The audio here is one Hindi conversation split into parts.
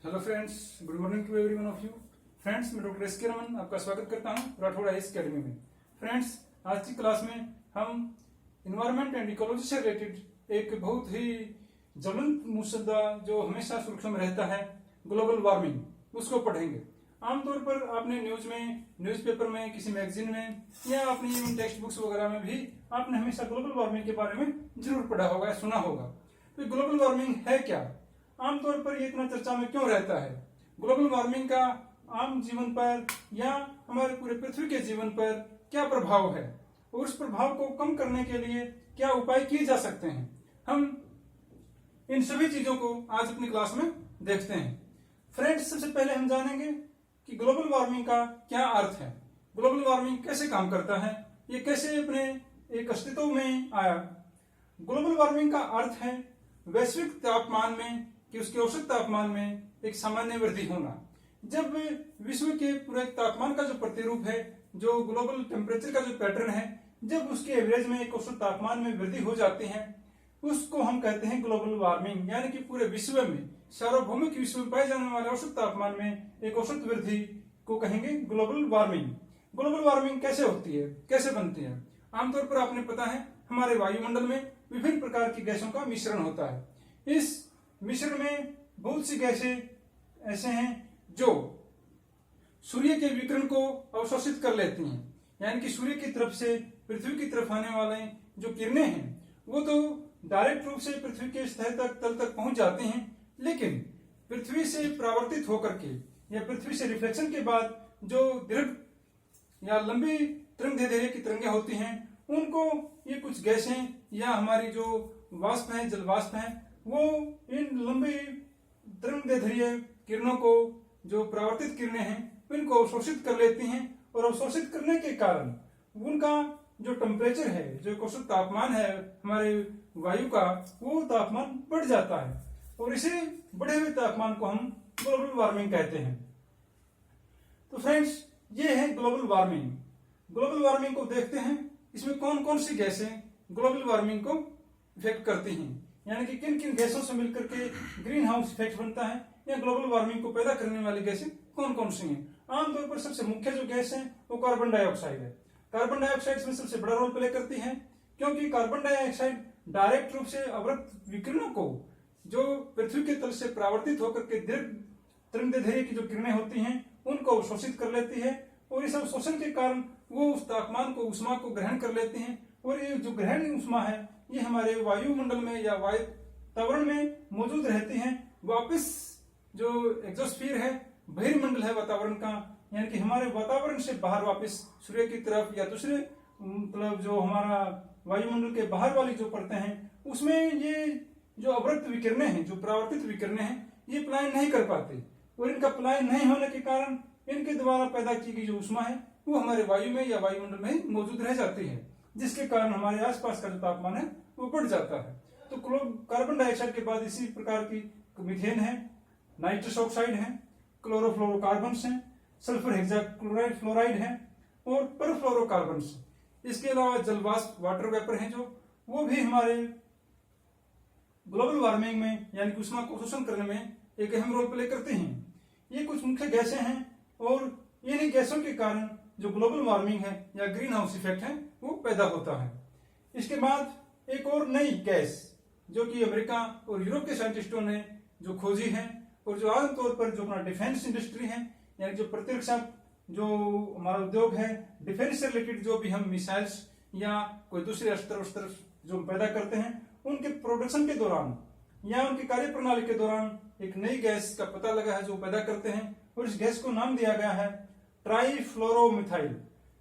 Hello friends, good morning to every one of you. Friends, मैं डॉक्टर एस.के. रमन आपका स्वागत करता हूं राठौड़ आईएएस अकेडमी में। फ्रेंड्स, आज की क्लास में हम इन्वायरमेंट एंड इकोलॉजी से रिलेटेड एक बहुत ही ज्वलंत मुद्दा जो हमेशा सुर्खियों में रहता है, ग्लोबल वार्मिंग, उसको पढ़ेंगे। आमतौर पर आपने न्यूज में, न्यूज़पेपर में, किसी मैगजीन में या अपनी टेक्स्ट बुक्स वगैरह में भी आपने हमेशा ग्लोबल वार्मिंग के बारे में जरूर पढ़ा होगा या सुना होगा। तो ग्लोबल वार्मिंग है क्या? आमतौर पर ये इतना चर्चा में क्यों रहता है? ग्लोबल वार्मिंग का आम जीवन पर या हमारे पूरे पृथ्वी के जीवन पर क्या प्रभाव है और उस प्रभाव को कम करने के लिए क्या उपाय किए जा सकते हैं, हम इन सभी चीजों को आज अपनी क्लास में देखते हैं। फ्रेंड्स, सबसे पहले हम जानेंगे कि ग्लोबल वार्मिंग का क्या अर्थ है, ग्लोबल वार्मिंग कैसे काम करता है, ये कैसे अपने एक अस्तित्व में आया। ग्लोबल वार्मिंग का अर्थ है वैश्विक तापमान में कि उसके औसत तापमान में एक सामान्य वृद्धि होना। जब विश्व के पूरे तापमान का जो प्रतिरूप है, जो ग्लोबल टेम्परेचर का जो पैटर्न है, जब उसके एवरेज में एक औसत तापमान में वृद्धि हो जाती है, उसको हम कहते हैं ग्लोबल वार्मिंग। यानी कि पूरे विश्व में, सार्वभौमिक विश्व में पाए जाने वाले औसत तापमान में एक औसत वृद्धि को कहेंगे ग्लोबल वार्मिंग। ग्लोबल वार्मिंग कैसे होती है, कैसे बनती है? आमतौर पर आपने पता है हमारे वायुमंडल में विभिन्न प्रकार की गैसों का मिश्रण होता है। इस मिश्रण में बहुत सी गैसें ऐसे हैं जो सूर्य के विकिरण को अवशोषित कर लेती हैं। यानी कि सूर्य की तरफ से पृथ्वी की तरफ आने वाले जो किरणें हैं वो तो डायरेक्ट रूप से पृथ्वी के सतह तक, तल तक पहुंच जाती हैं, लेकिन पृथ्वी से परावर्तित होकर के या पृथ्वी से रिफ्लेक्शन के बाद जो दीर्घ या लंबी तरंगदैर्घ्य की तरंगें होती हैं, उनको ये कुछ गैसें या हमारी जो वाष्प है, जल वाष्प है, वो इन लंबी तरंगदैर्घ्य किरणों को, जो परावर्तित किरणें हैं, इनको अवशोषित कर लेती हैं और अवशोषित करने के कारण उनका जो टेम्परेचर है, जो औसत तापमान है हमारे वायु का, वो तापमान बढ़ जाता है और इसे बढ़े हुए तापमान को हम ग्लोबल वार्मिंग कहते हैं। तो फ्रेंड्स, ये है ग्लोबल वार्मिंग। ग्लोबल वार्मिंग को देखते हैं, इसमें कौन कौन सी गैसें ग्लोबल वार्मिंग को इफेक्ट करती हैं, यानी कि किन किन गैसों से मिलकर के ग्रीन हाउस इफेक्ट बनता है या ग्लोबल वार्मिंग को पैदा करने वाली गैसें कौन कौन सी हैं। आमतौर पर सबसे मुख्य जो गैस है वो कार्बन डाइऑक्साइड है। कार्बन डाइऑक्साइड इसमें सबसे बड़ा रोल प्ले करती है, क्योंकि कार्बन डाइऑक्साइड डायरेक्ट रूप से अवरक्त विकिरणों को, जो पृथ्वी के तल से परावर्तित होकर के दीर्घ तरंगदैर्घ्य की जो किरणें होती हैं, उनको अवशोषित कर लेती है और इस अवशोषण के कारण वो उस तापमान को, उष्मा को ग्रहण कर लेती हैं और ये जो ग्रहण उष्मा है ये हमारे वायुमंडल में या वातावरण में मौजूद रहती हैं। वापस जो एक्सोस्फीयर है, बहिर्मंडल है वातावरण का, यानी कि हमारे वातावरण से बाहर वापस सूर्य की तरफ या दूसरे मतलब जो हमारा वायुमंडल के बाहर वाली जो परतें हैं, उसमें ये जो अवरक्त विकिरणें हैं, जो परावर्तित विकिरणें हैं, ये पलायन नहीं कर पाते और इनका पलायन नहीं होने के कारण इनके द्वारा पैदा की गई जो उष्मा है वो हमारे वायु में या वायुमंडल में मौजूद रह जाती है, जिसके कारण हमारे आसपास का जो तापमान है वो बढ़ जाता है। तो कार्बन डाइऑक्साइड के बाद इसी प्रकार की मीथेन है, नाइट्रस ऑक्साइड है, क्लोरोफ्लोरोकार्बन्स हैं, सल्फर हेक्साक्लोराइड फ्लोराइड है और परफ्लोरोकार्बन्स। इसके अलावा जलवाष्प, वाटर वेपर हैं, जो वो भी हमारे ग्लोबल वार्मिंग में यानी कि उष्मा को अवशोषण करने में एक अहम रोल प्ले करते हैं। ये कुछ मुख्य गैसें हैं और इन्हीं गैसों के कारण जो ग्लोबल वार्मिंग है या ग्रीन हाउस इफेक्ट है वो पैदा होता है। इसके बाद एक और नई गैस जो कि अमेरिका और यूरोप के साइंटिस्टों ने जो खोजी है और जो आमतौर पर जो अपना डिफेंस इंडस्ट्री है, यानी जो प्रतिरक्षा जो हमारा उद्योग है, डिफेंस से रिलेटेड जो भी हम मिसाइल्स या कोई दूसरे अस्त्र जो पैदा करते हैं, उनके प्रोडक्शन के दौरान या उनकी कार्य प्रणाली के दौरान एक नई गैस का पता लगा है जो पैदा करते हैं और इस गैस को नाम दिया गया है ट्राइफ्लोरोमिथाइल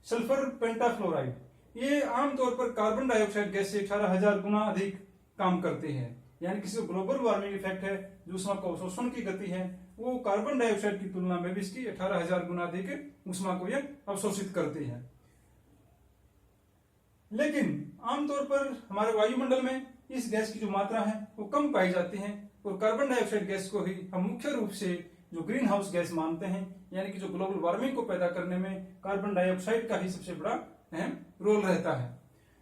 सल्फर पेंटाफ्लोराइड। ये आमतौर पर कार्बन डाइऑक्साइड गैस से 18,000 गुना अधिक काम करती है, यानी किसी ग्लोबल वार्मिंग इफेक्ट है, जो उष्मा को अवशोषण की गति है, वो कार्बन डाइऑक्साइड की तुलना में भी इसकी 18,000 गुना अधिक उष्मा को यह अवशोषित करती है। लेकिन आमतौर पर हमारे वायुमंडल में इस गैस की जो मात्रा है वो कम पाई जाती है और कार्बन डाइऑक्साइड गैस को ही हम मुख्य रूप से जो ग्रीन हाउस गैस मानते हैं, यानी कि जो ग्लोबल वार्मिंग को पैदा करने में कार्बन डाइऑक्साइड का ही सबसे बड़ा अहम रोल रहता है।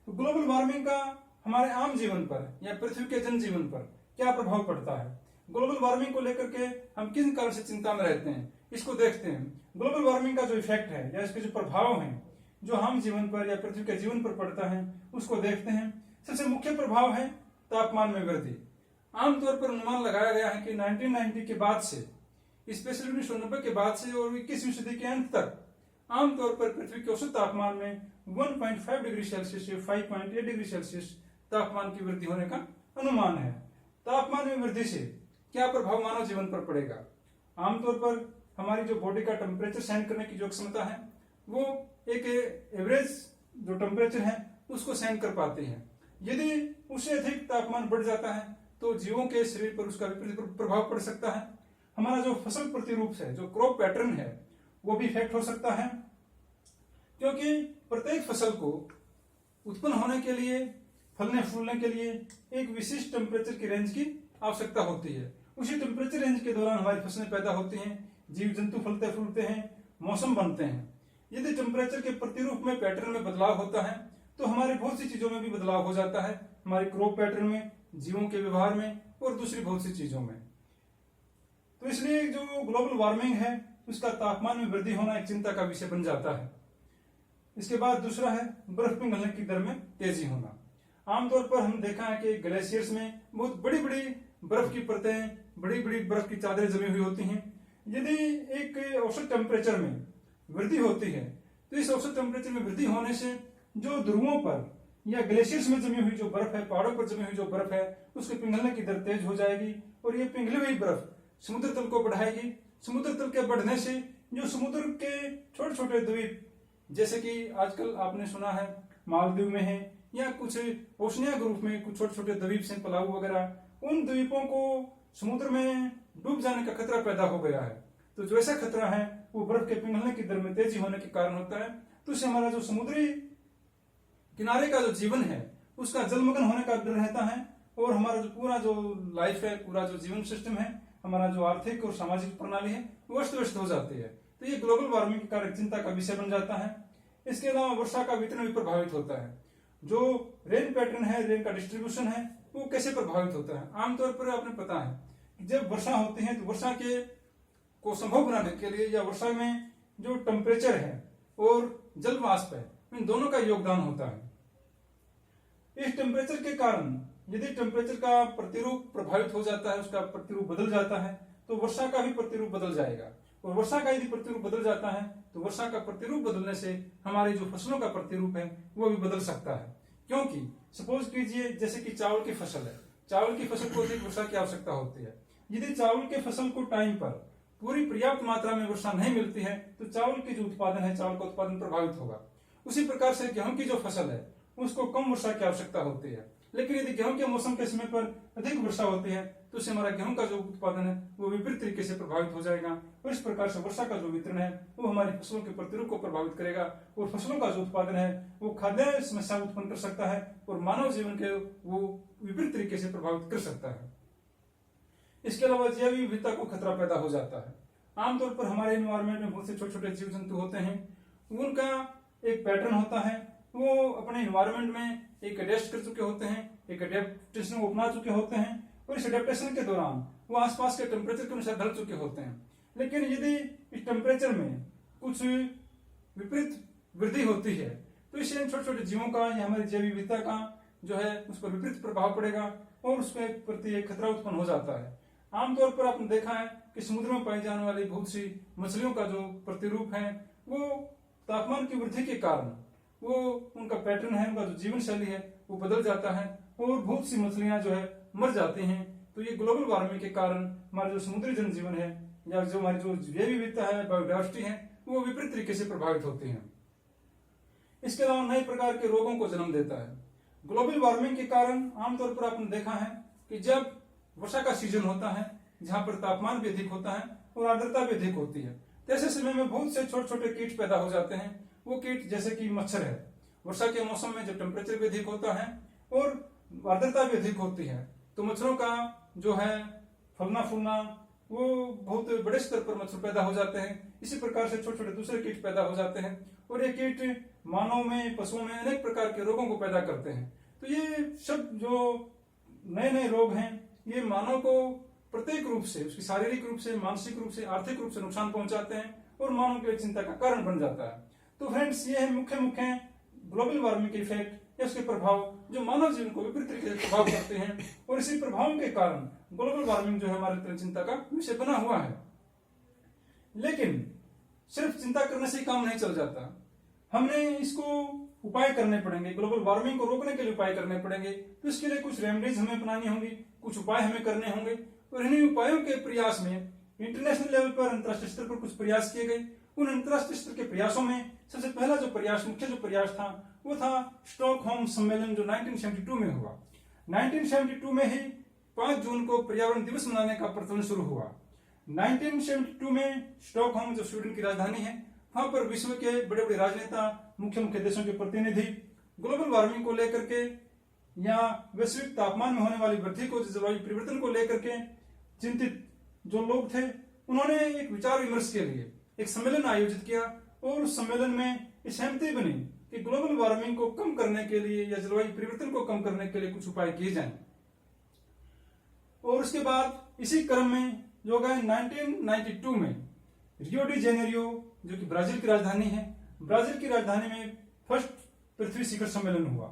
तो ग्लोबल वार्मिंग का हमारे आम जीवन पर या पृथ्वी के जनजीवन पर क्या प्रभाव पड़ता है? ग्लोबल वार्मिंग को लेकर के हम किन कारण से चिंता में रहते हैं, इसको देखते हैं। ग्लोबल वार्मिंग का जो इफेक्ट है या इसके जो प्रभाव हैं जो हम जीवन पर या पृथ्वी के जीवन पर पड़ता है उसको देखते हैं। सबसे मुख्य प्रभाव है तापमान में वृद्धि। आमतौर पर अनुमान लगाया गया है कि 1990 के बाद से, स्पेशली 1990 के बाद से और 21वीं सदी के अंत तक आमतौर पर पृथ्वी के औसत तापमान में 1.5 डिग्री सेल्सियस से 5.8 डिग्री सेल्सियस तापमान की वृद्धि होने का अनुमान है। तापमान में वृद्धि से क्या प्रभाव मानव जीवन पर पड़ेगा? आमतौर पर हमारी जो बॉडी का टेम्परेचर सहन करने की जो क्षमता है वो एक एवरेज जो टेम्परेचर है उसको सहन कर पाती है। यदि उससे अधिक तापमान बढ़ जाता है तो जीवों के शरीर पर उसका विपरीत प्रभाव पड़ सकता है। हमारा जो फसल प्रतिरूप है, जो क्रॉप पैटर्न है, वो भी इफेक्ट हो सकता है, क्योंकि प्रत्येक फसल को उत्पन्न होने के लिए, फलने फूलने के लिए एक विशिष्ट टेम्परेचर की रेंज की आवश्यकता होती है। उसी टेम्परेचर रेंज के दौरान हमारी फसलें पैदा होती हैं, जीव जंतु फलते फूलते हैं, मौसम बनते हैं। यदि टेम्परेचर के प्रतिरूप में, पैटर्न में बदलाव होता है तो हमारी बहुत सी चीजों में भी बदलाव हो जाता है, हमारी क्रॉप पैटर्न में, जीवों के व्यवहार में और दूसरी बहुत सी चीजों में। तो इसलिए जो ग्लोबल वार्मिंग है उसका तापमान में वृद्धि होना एक चिंता का विषय बन जाता है। इसके बाद दूसरा है बर्फ पिघलने की दर में तेजी होना। आमतौर पर हम देखा है कि ग्लेशियर्स में बहुत बड़ी बड़ी बर्फ की परतें, बड़ी बड़ी बर्फ की चादरें जमी हुई होती हैं। यदि एक औसत टेम्परेचर में वृद्धि होती है तो इस औसत टेम्परेचर में वृद्धि होने से जो ध्रुवों पर या ग्लेशियर्स में जमी हुई जो बर्फ है, पहाड़ों पर जमी हुई जो बर्फ है, उसके पिघलने की दर तेज हो जाएगी और ये पिघली हुई बर्फ समुद्र तल को बढ़ाएगी। समुद्र तल के बढ़ने से जो समुद्र के छोटे छोटे द्वीप, जैसे कि आजकल आपने सुना है मालदीव में है या कुछ ओशनिया ग्रुप में कुछ छोटे छोटे द्वीप से पलाऊ वगैरह, उन द्वीपों को समुद्र में डूब जाने का खतरा पैदा हो गया है। तो जो ऐसा खतरा है वो बर्फ के पिघलने की दर में तेजी होने के कारण होता है। तो इससे हमारा जो समुद्री किनारे का जो जीवन है उसका जलमग्न होने का डर रहता है और हमारा जो पूरा जो लाइफ है, पूरा जो जीवन सिस्टम है, हमारा जो आर्थिक और सामाजिक प्रणाली है वो अस्त व्यस्त हो जाती है। तो ये ग्लोबल वार्मिंग के कारण चिंता का विषय बन जाता है। इसके अलावा वर्षा का वितरण भी प्रभावित होता है। जो रेन पैटर्न है, रेन का डिस्ट्रीब्यूशन है, वो कैसे प्रभावित होता है? आमतौर पर आपने पता है कि जब वर्षा होती है तो वर्षा के को संभव बनाने के लिए या वर्षा में जो टेम्परेचर है और जल वाष्प है, इन दोनों का योगदान होता है। इस टेम्परेचर के कारण यदि टेम्परेचर का प्रतिरूप प्रभावित हो जाता है, उसका प्रतिरूप बदल जाता है, तो वर्षा का भी प्रतिरूप बदल जाएगा। और वर्षा का यदि प्रतिरूप बदल जाता है तो वर्षा का प्रतिरूप बदलने से हमारी जो फसलों का प्रतिरूप है वो भी बदल सकता है। क्योंकि सपोज कीजिए जैसे कि चावल की फसल है, चावल की फसल को अधिक वर्षा की आवश्यकता होती है। यदि चावल के फसल को टाइम पर पूरी पर्याप्त मात्रा में वर्षा नहीं मिलती है तो चावल की जो उत्पादन है, चावल का उत्पादन प्रभावित होगा। उसी प्रकार से गेहूं की जो फसल है उसको कम वर्षा की आवश्यकता होती है, लेकिन यदि गेहूं के मौसम के समय पर अधिक वर्षा होती है तो उससे हमारा गेहूं का जो उत्पादन है वो विपरीत तरीके से प्रभावित हो जाएगा। और इस प्रकार से वर्षा का जो वितरण है वो हमारी फसलों के प्रतिरूप को प्रभावित करेगा और फसलों का जो उत्पादन है वो खाद्य समस्या उत्पन्न कर सकता है और मानव जीवन के वो विपरीत तरीके से प्रभावित कर सकता है। इसके अलावा जैव विविधता को खतरा पैदा हो जाता है। आमतौर पर हमारे एनवायरमेंट में बहुत से छोटे छोटे जीव जंतु होते हैं, उनका एक पैटर्न होता है, वो अपने एनवायरमेंट में एक एडजस्ट कर चुके होते हैं, एक एडेप्टेशन को अपना चुके होते हैं और इस एडेप्टेशन के दौरान वो आसपास के टेम्परेचर के अनुसार ढल चुके होते हैं। लेकिन यदि इस टेम्परेचर में कुछ विपरीत वृद्धि होती है तो इससे छोटे छोटे जीवों का या हमारी जैव विविधता का जो है उस पर विपरीत प्रभाव पड़ेगा और उसके प्रति एक खतरा उत्पन्न हो जाता है। आमतौर पर आपने देखा है कि समुद्र में पाई जाने वाली बहुत सी मछलियों का जो प्रतिरूप है वो तापमान की वृद्धि के कारण वो उनका पैटर्न है, उनका जो जीवन शैली है वो बदल जाता है और बहुत सी मछलियां जो है मर जाती हैं। तो ये ग्लोबल वार्मिंग के कारण हमारा जो समुद्री जनजीवन है या जो हमारी जो जैव विविधता है, बायोडायवर्सिटी है, वो विपरीत तरीके से प्रभावित होती है। इसके अलावा नए प्रकार के रोगों को जन्म देता है। ग्लोबल वार्मिंग के कारण आमतौर पर आपने देखा है कि जब वर्षा का सीजन होता है जहां पर तापमान भी अधिक होता है और आर्द्रता भी अधिक होती है, तो ऐसे समय में बहुत से छोटे छोटे कीट पैदा हो जाते हैं। वो कीट जैसे कि मच्छर है, वर्षा के मौसम में जब टेम्परेचर भी अधिक होता है और आर्द्रता भी अधिक होती है तो मच्छरों का जो है फलना फूलना वो बहुत बड़े स्तर पर मच्छर पैदा हो जाते हैं। इसी प्रकार से छोटे छोटे दूसरे कीट पैदा हो जाते हैं और ये कीट मानव में, पशुओं में अनेक प्रकार के रोगों को पैदा करते हैं। तो ये सब जो नए नए रोग हैं ये मानव को प्रत्येक रूप से, उसकी शारीरिक रूप से, मानसिक रूप से, आर्थिक रूप से नुकसान पहुंचाते हैं और मानव के लिए चिंता का कारण बन जाता है। तो फ्रेंड्स, ये है मुख्य मुख्य ग्लोबल वार्मिंग के इफेक्ट या उसके प्रभाव जो मानव जीवन को विपरीत तरीके से प्रभाव करते हैं, और इसी प्रभाव के कारण ग्लोबल वार्मिंग जो है हमारे लिए चिंता का विषय बना हुआ है। लेकिन सिर्फ चिंता करने से ही काम नहीं चल जाता, हमने इसको उपाय करने पड़ेंगे, ग्लोबल वार्मिंग को रोकने के लिए उपाय करने पड़ेंगे। तो इसके लिए कुछ रेमेडीज हमें अपनानी होंगी, कुछ उपाय हमें करने होंगे, और इन्हीं उपायों के प्रयास में इंटरनेशनल लेवल पर, अंतर्राष्ट्रीय स्तर पर कुछ प्रयास किए गए। उन अंतर्राष्ट्रीय स्तर के प्रयासों में सबसे पहला जो प्रयास, मुख्य जो प्रयास था, वो था स्टॉकहोम सम्मेलन जो 1972 में हुआ। 1972 में ही 5 जून को पर्यावरण दिवस मनाने का प्रचलन शुरू हुआ। 1972 में स्टॉकहोम जो स्वीडन की राजधानी है, वहां पर विश्व के बड़े बड़े राजनेता, मुख्य मुख्य देशों के प्रतिनिधि ग्लोबल वार्मिंग को लेकर के या वैश्विक तापमान में होने वाली वृद्धि को, जलवायु परिवर्तन को लेकर के चिंतित जो लोग थे, उन्होंने एक विचार विमर्श के लिए एक सम्मेलन आयोजित किया, और उस सम्मेलन में सहमति बनी कि ग्लोबल वार्मिंग को कम करने के लिए या जलवायु परिवर्तन को कम करने के लिए कुछ उपाय किए जाएं। और उसके बाद इसी क्रम में जो गए 1992 में रियो डी जेनेरियो जो कि ब्राजील की राजधानी है, ब्राजील की राजधानी में फर्स्ट पृथ्वी शिखर सम्मेलन हुआ।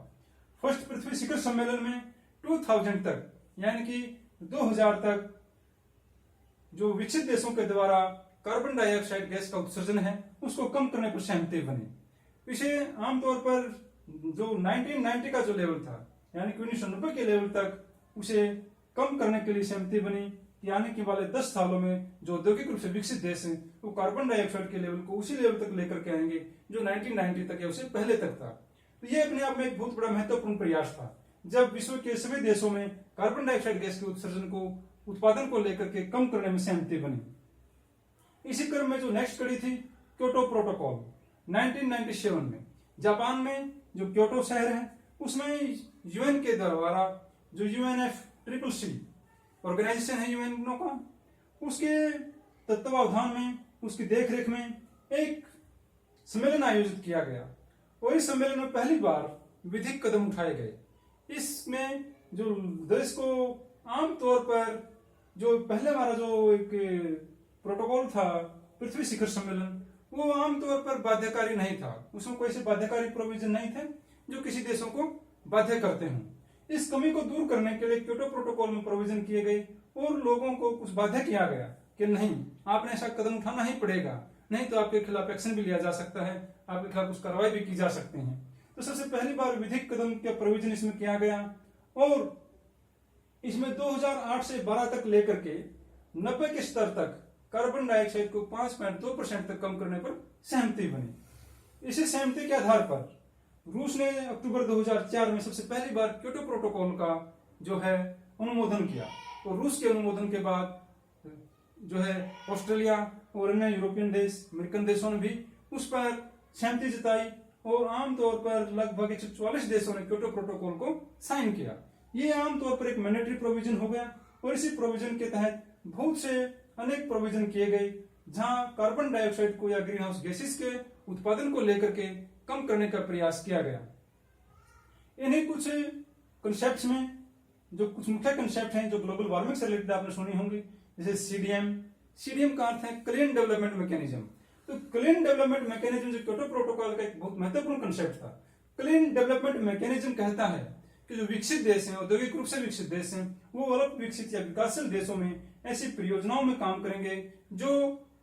फर्स्ट पृथ्वी शिखर सम्मेलन में 2000 तक, यानी कि 2000 तक जो विकसित देशों के द्वारा कार्बन डाइऑक्साइड गैस का उत्सर्जन है उसको कम करने पर सहमति बनी। इसे आमतौर पर जो 1990 का जो लेवल था, यानी कि 1990 के लेवल तक उसे कम करने के लिए सहमति बनी कि आने के वाले 10 सालों में जो औद्योगिक रूप से विकसित देश हैं वो कार्बन डाइऑक्साइड के लेवल को उसी लेवल तक लेकर के आएंगे जो 1990 तक या उससे पहले तक था। तो ये अपने आप में एक बहुत बड़ा महत्वपूर्ण प्रयास था, जब विश्व के सभी देशों में कार्बन डाइऑक्साइड गैस के उत्सर्जन को, उत्पादन को लेकर के कम करने में सहमति बनी। इसी क्रम में जो नेक्स्ट कड़ी थी क्योटो प्रोटोकॉल 1997 में, जापान में जो क्योटो शहर है उसमें यूएन के द्वारा जो UNFCCC ऑर्गेनाइजेशन है यूएन का, उसके तत्वावधान में, उसकी देखरेख में एक सम्मेलन आयोजित किया गया, और इस सम्मेलन में पहली बार विधिक कदम उठाए गए। इसमें जो देश को आमतौर पर जो पहले हमारा जो एक प्रोटोकॉल था पृथ्वी शिखर सम्मेलन, वो आमतौर पर बाध्यकारी नहीं था, उसमें कोई ऐसे बाध्यकारी प्रोविजन नहीं थे जो किसी देशों को बाध्य करते हों। इस कमी को दूर करने के लिए क्योटो प्रोटोकॉल में प्रोविजन किए गए और लोगों को कुछ बाध्य किया गया कि नहीं, आपने ऐसा कदम उठाना ही पड़ेगा, नहीं तो आपके खिलाफ एक्शन भी लिया जा सकता है, आपके खिलाफ कुछ कार्रवाई भी की जा सकती है। तो सबसे पहली बार विधिक कदम का प्रोविजन इसमें किया गया, और इसमें 2008 से 12 तक लेकर के 90 के स्तर तक कार्बन डाइऑक्साइड को 5.2% तक कम करने पर सहमति बनी। इसी सहमति के आधार पर रूस ने अक्टूबर 2004 में सबसे पहली बार क्योटो प्रोटोकॉल का जो है अनुमोदन किया, और रूस के अनुमोदन के बाद जो है ऑस्ट्रेलिया और अन्य यूरोपियन देश, अमेरिकन देशों ने भी उस पर सहमति जताई, और आमतौर पर लगभग 144 देशों ने क्योटो प्रोटोकॉल को साइन किया। ये आमतौर पर एक मैंडेटरी प्रोविजन हो गया, और इसी प्रोविजन के तहत बहुत से अनेक प्रोविजन किए गए जहां कार्बन डाइऑक्साइड को या ग्रीन हाउस गैसेस के उत्पादन को लेकर के कम करने का प्रयास किया गया। इन्हीं कुछ कंसेप्ट में जो कुछ मुख्य कंसेप्ट हैं जो ग्लोबल वार्मिंग से रिलेटेड आपने सुनी होंगी, जैसे सीडीएम का अर्थ है क्लीन डेवलपमेंट मैकेनिज्म। तो क्लीन डेवलपमेंट मैकेनिज्म जो क्योटो प्रोटोकॉल का एक बहुत महत्वपूर्ण कंसेप्ट था। क्लीन डेवलपमेंट मैकेनिज्म कहता है कि जो विकसित देश हैं, औद्योगिक रूप से विकसित देश हैं, वो अल्प विकसित या विकासशील देशों में ऐसी परियोजनाओं में काम करेंगे जो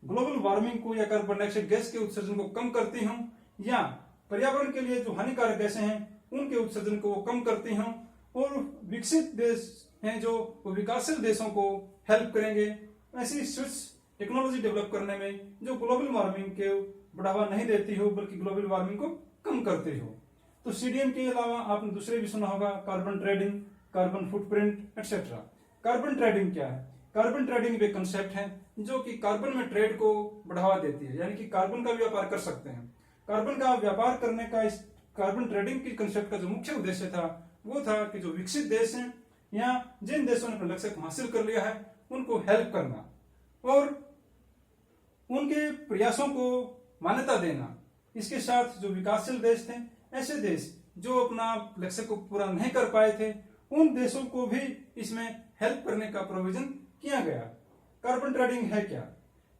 ग्लोबल वार्मिंग को या कार्बन डाइऑक्साइड गैस के उत्सर्जन को कम करती हों, या पर्यावरण के लिए जो हानिकारक गैसें हैं उनके उत्सर्जन को वो कम करती हों, और विकसित देश हैं जो विकासशील देशों को हेल्प करेंगे ऐसी स्विच टेक्नोलॉजी डेवलप करने में जो ग्लोबल वार्मिंग के बढ़ावा नहीं देती हो बल्कि ग्लोबल वार्मिंग को कम करती हो। तो सीडीएम के अलावा आपने दूसरे भी सुना होगा, carbon trading, carbon footprint etcetera. Carbon trading क्या है? कार्बन ट्रेडिंग एक कंसेप्ट है जो कि कार्बन में ट्रेड को बढ़ावा देती है, यानी कि कार्बन का व्यापार कर सकते हैं। कार्बन का व्यापार करने का इस कार्बन ट्रेडिंग की कंसेप्ट का जो मुख्य उद्देश्य था वो था कि जो विकसित देश हैं या जिन देशों ने अपने लक्ष्य को हासिल कर लिया है उनको हेल्प करना और उनके प्रयासों को मान्यता देना। इसके साथ जो विकासशील देश थे, ऐसे देश जो अपना लक्ष्य को पूरा नहीं कर पाए थे, उन देशों को भी इसमें हेल्प करने का प्रोविजन किया गया। कार्बन ट्रेडिंग है क्या?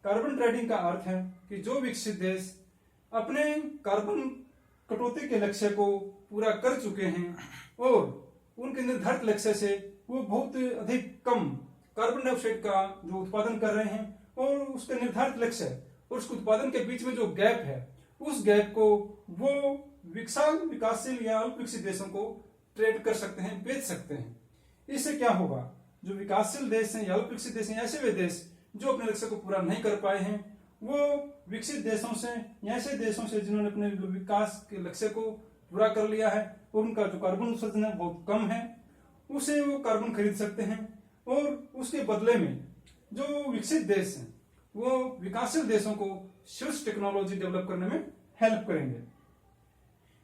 कार्बन ट्रेडिंग का अर्थ है कि जो विकसित देश अपने कार्बन कटौती के लक्ष्य को पूरा कर चुके हैं और उनके निर्धारित लक्ष्य से वो बहुत अधिक कम कार्बन डाइऑक्साइड का जो उत्पादन कर रहे हैं और उसके निर्धारित लक्ष्य और उसके उत्पादन के बीच में जो गैप है, उस गैप को वो विकासशील या अल्प विकसित देशों को ट्रेड कर सकते हैं, बेच सकते हैं। इससे क्या होगा? जो विकासशील देश हैं या अल्प विकसित देश हैं, ऐसे वे देश जो अपने लक्ष्य को पूरा नहीं कर पाए हैं, वो विकसित देशों से या ऐसे देशों से जिन्होंने अपने विकास के लक्ष्य को पूरा कर लिया है और उनका जो कार्बन उत्सर्जन है बहुत कम है, उसे वो कार्बन खरीद सकते हैं और उसके बदले में जो विकसित देश हैं वो विकासशील देशों को शीर्ष टेक्नोलॉजी डेवलप करने में हेल्प करेंगे।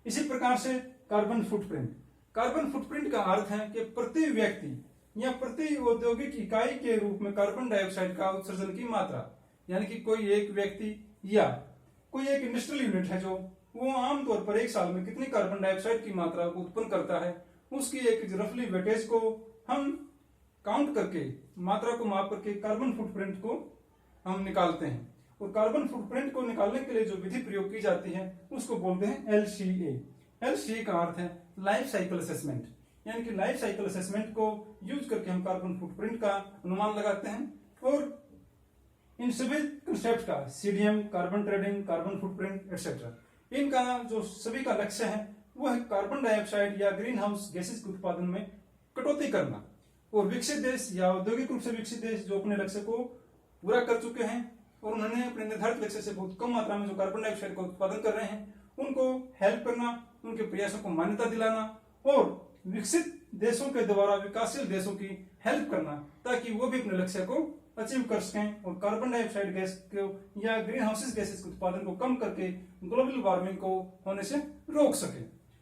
इसी प्रकार से कार्बन फुटप्रिंट। कार्बन फुटप्रिंट का अर्थ है कि प्रति व्यक्ति या प्रति औद्योगिक इकाई के रूप में कार्बन डाइऑक्साइड का उत्सर्जन की मात्रा, यानी कि कोई एक व्यक्ति या कोई एक इंडस्ट्रियल यूनिट है जो वो आमतौर पर एक साल में कितनी कार्बन डाइऑक्साइड की मात्रा को उत्पन्न करता है, उसकी एक रफली वेटेज को हम काउंट करके, मात्रा को माप करके कार्बन फुटप्रिंट को हम निकालते हैं। और कार्बन फुटप्रिंट को निकालने के लिए जो विधि प्रयोग की जाती है उसको बोलते हैं LCA। LCA का अर्थ है लाइफ साइकिल असेसमेंट, यानी कि लाइफ साइकिल असेसमेंट को यूज करके हम कार्बन फुटप्रिंट का अनुमान लगाते हैं। और इन सभी कंसेप्ट का CDM, carbon trading, carbon footprint etcetera, इनका जो सभी का लक्ष्य है वो है कार्बन डाइऑक्साइड या ग्रीन हाउस गैसेज के उत्पादन में कटौती करना। और विकसित देश या औद्योगिक रूप से विकसित देश जो अपने लक्ष्य को पूरा कर चुके हैं और उन्होंने अपने निर्धारित लक्ष्य से बहुत कम मात्रा में जो कार्बन डाइऑक्साइड का उत्पादन कर रहे हैं, उनको हेल्प करना, उनके प्रयासों को मान्यता दिलाना और विकसित देशों के द्वारा विकासशील देशों की हेल्प करना, ताकि वो भी अपने लक्ष्य को अचीव कर सकें और कार्बन डाइऑक्साइड गैस को या ग्रीन हाउसेज गैसेज के उत्पादन को कम करके ग्लोबल वार्मिंग को होने से रोक सके।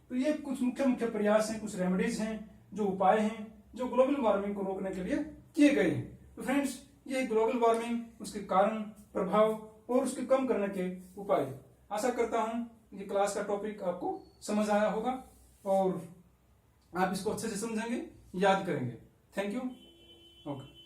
तो ये कुछ मुख्य प्रयास हैं, कुछ रेमेडीज हैं, जो उपाय हैं जो ग्लोबल वार्मिंग को रोकने के लिए किए गए हैं। तो फ्रेंड्स, ये ग्लोबल वार्मिंग, उसके कारण, प्रभाव और उसके कम करने के उपाय। आशा करता हूं ये क्लास का टॉपिक आपको समझ आया होगा और आप इसको अच्छे से समझेंगे, याद करेंगे। Thank you. ओके।